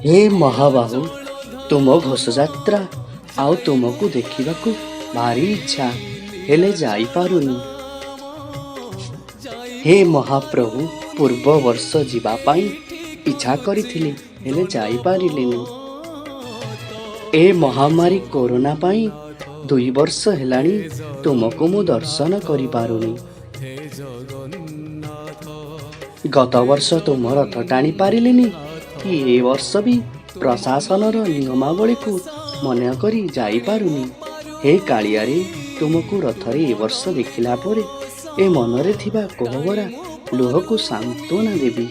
हे महाबाहु, तुम घोषयात्रा आउ तुमको देखिबाकू भारी इच्छा हेले जाई पारुनी। हे महाप्रभु, पूर्व वर्ष जीवा पाई इच्छा करिथिली हेले जाई पारिलिनी। ए महामारी कोरोना पाई 2 वर्ष हेलाणी तुमको मु दर्शन करि पारुनी। गत वर्ष तुम रथ टाणी पारिलिनी कि ए वर्ष भी प्रशासनर नियमावली को मन करी जाई पारुनी। हे कालियारे, तुमको रथरे ए वर्ष देखिला परे ए मनरे थिबा कोहबरा लुह को सांत्वना देवी।